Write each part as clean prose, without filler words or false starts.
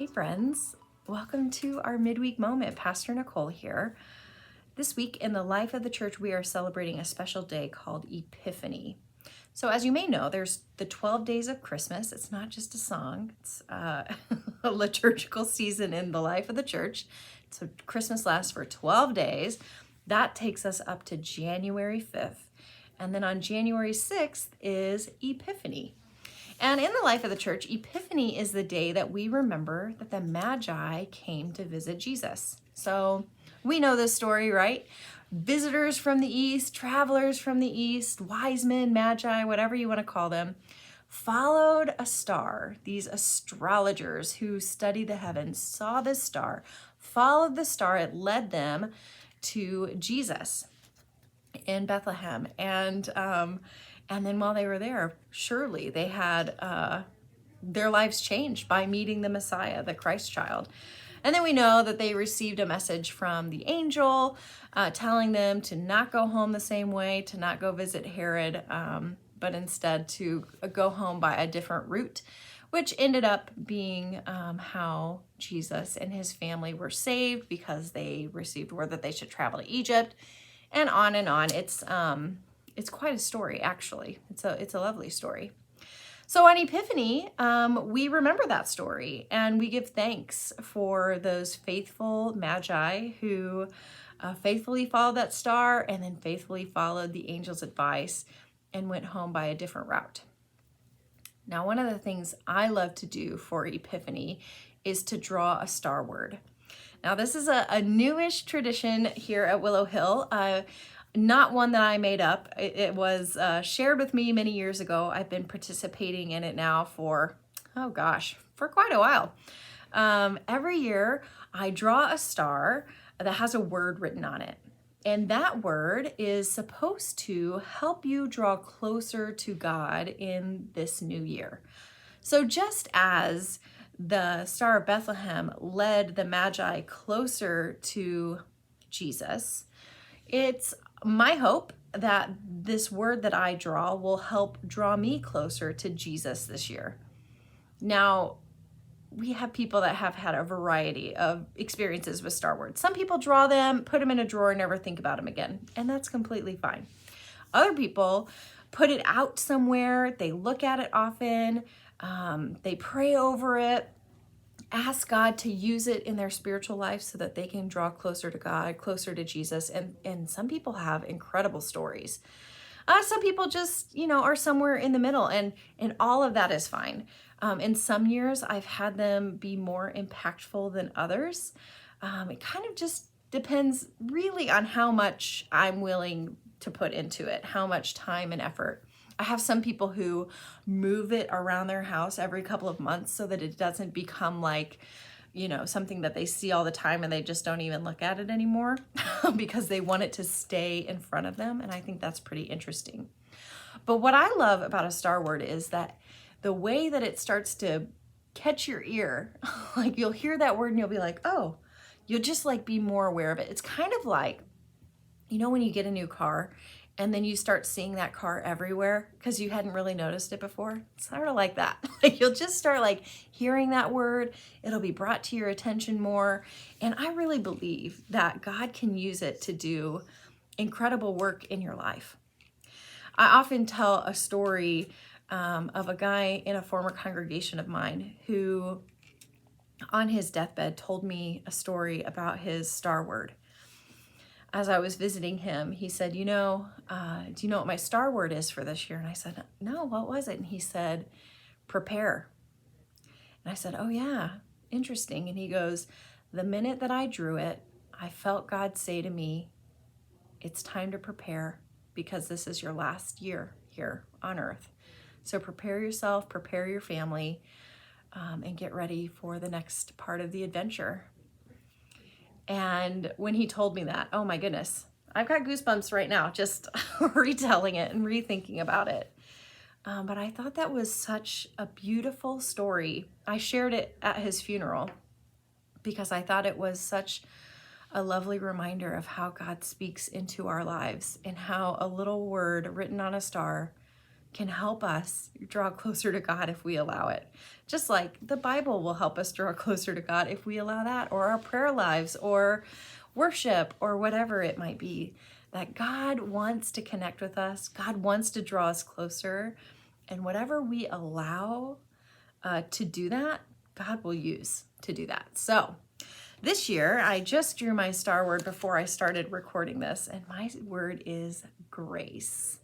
Hey friends, welcome to our midweek moment. Pastor Nicole here. This week in the life of the church, we are celebrating a special day called Epiphany. So as you may know, there's the 12 days of Christmas. It's not just a song, it's a liturgical season in the life of the church. So Christmas lasts for 12 days. That takes us up to January 5th. And then on January 6th is Epiphany. And in the life of the church, Epiphany is the day that we remember that the Magi came to visit Jesus. So we know this story, right? Visitors from the east, travelers from the east, wise men, magi, whatever you want to call them, followed a star. These astrologers who study the heavens saw this star, followed the star. It led them to Jesus in Bethlehem. And then while they were there, surely they had their lives changed by meeting the Messiah, the Christ child. And then we know that they received a message from the angel telling them to not go home the same way, to not go visit Herod, but instead to go home by a different route, which ended up being how Jesus and his family were saved because they received word that they should travel to Egypt, and on and on. It's quite a story, actually. It's a lovely story. So on Epiphany, we remember that story and we give thanks for those faithful magi who faithfully followed that star and then faithfully followed the angel's advice and went home by a different route. Now, one of the things I love to do for Epiphany is to draw a star word. Now, this is a newish tradition here at Willow Hill. Not one that I made up. It was shared with me many years ago. I've been participating in it now for quite a while. Every year I draw a star that has a word written on it. And that word is supposed to help you draw closer to God in this new year. So just as the Star of Bethlehem led the Magi closer to Jesus, it's my hope that this word that I draw will help draw me closer to Jesus this year. Now, we have people that have had a variety of experiences with star words. Some people draw them, put them in a drawer, and never think about them again, and that's completely fine. Other people put it out somewhere, they look at it often, they pray over it, ask God to use it in their spiritual life so that they can draw closer to God, closer to Jesus. And some people have incredible stories. Some people just, are somewhere in the middle, and all of that is fine. In some years, I've had them be more impactful than others. It kind of just depends really on how much I'm willing to put into it, how much time and effort. I have some people who move it around their house every couple of months so that it doesn't become like, something that they see all the time and they just don't even look at it anymore because they want it to stay in front of them. And I think that's pretty interesting. But what I love about a star word is that the way that it starts to catch your ear, like you'll hear that word and you'll be like, oh, you'll just like be more aware of it. It's kind of like, when you get a new car and then you start seeing that car everywhere because you hadn't really noticed it before. It's sort of like that. Like you'll just start like hearing that word. It'll be brought to your attention more. And I really believe that God can use it to do incredible work in your life. I often tell a story of a guy in a former congregation of mine who on his deathbed told me a story about his star word. As I was visiting him, he said, do you know what my star word is for this year? And I said, no, what was it? And he said, prepare. And I said, oh yeah, interesting. And he goes, the minute that I drew it, I felt God say to me, it's time to prepare because this is your last year here on earth. So prepare yourself, prepare your family, and get ready for the next part of the adventure. And when he told me that, oh my goodness, I've got goosebumps right now, just retelling it and rethinking about it. But I thought that was such a beautiful story. I shared it at his funeral because I thought it was such a lovely reminder of how God speaks into our lives and how a little word written on a star can help us draw closer to God if we allow it. Just like the Bible will help us draw closer to God if we allow that, or our prayer lives, or worship, or whatever it might be. That God wants to connect with us. God wants to draw us closer. And whatever we allow to do that, God will use to do that. So this year, I just drew my star word before I started recording this, and my word is grace.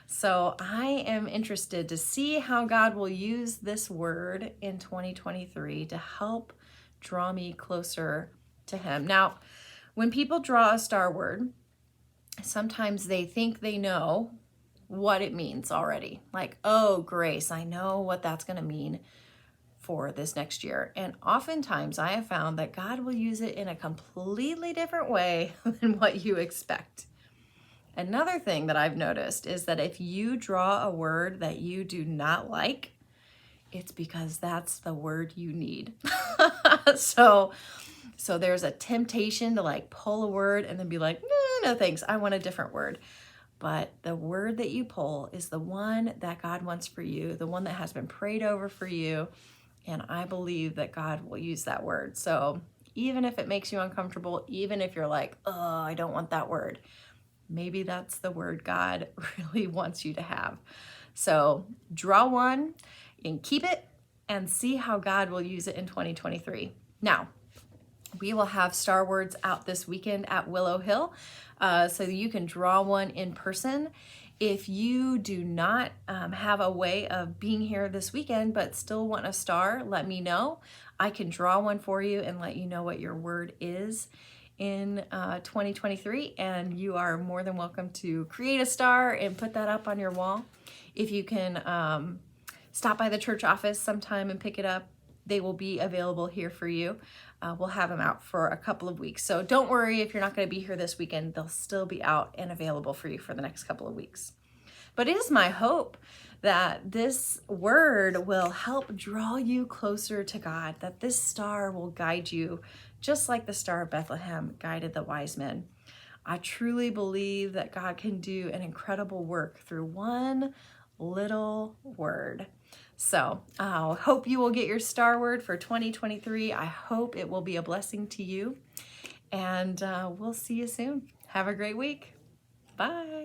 So I am interested to see how God will use this word in 2023 to help draw me closer to Him. Now, when people draw a star word, sometimes they think they know what it means already. Like, oh, grace, I know what that's going to mean for this next year. And oftentimes I have found that God will use it in a completely different way than what you expect. Another thing that I've noticed is that if you draw a word that you do not like, it's because that's the word you need. So there's a temptation to like pull a word and then be like, no thanks, I want a different word. But the word that you pull is the one that God wants for you, the one that has been prayed over for you. And I believe that God will use that word. So even if it makes you uncomfortable, even if you're like, oh, I don't want that word, maybe that's the word God really wants you to have. So draw one and keep it and see how God will use it in 2023. Now, we will have Star Words out this weekend at Willow Hill, so you can draw one in person. If you do not have a way of being here this weekend but still want a star, let me know. I can draw one for you and let you know what your word is in 2023, and you are more than welcome to create a star and put that up on your wall. If you can stop by the church office sometime and pick it up, they will be available here for you. We'll have them out for a couple of weeks. So don't worry if you're not going to be here this weekend. They'll still be out and available for you for the next couple of weeks. But it is my hope that this word will help draw you closer to God, that this star will guide you just like the Star of Bethlehem guided the wise men. I truly believe that God can do an incredible work through one little word. So I hope you will get your star word for 2023. I hope it will be a blessing to you. And we'll see you soon. Have a great week. Bye.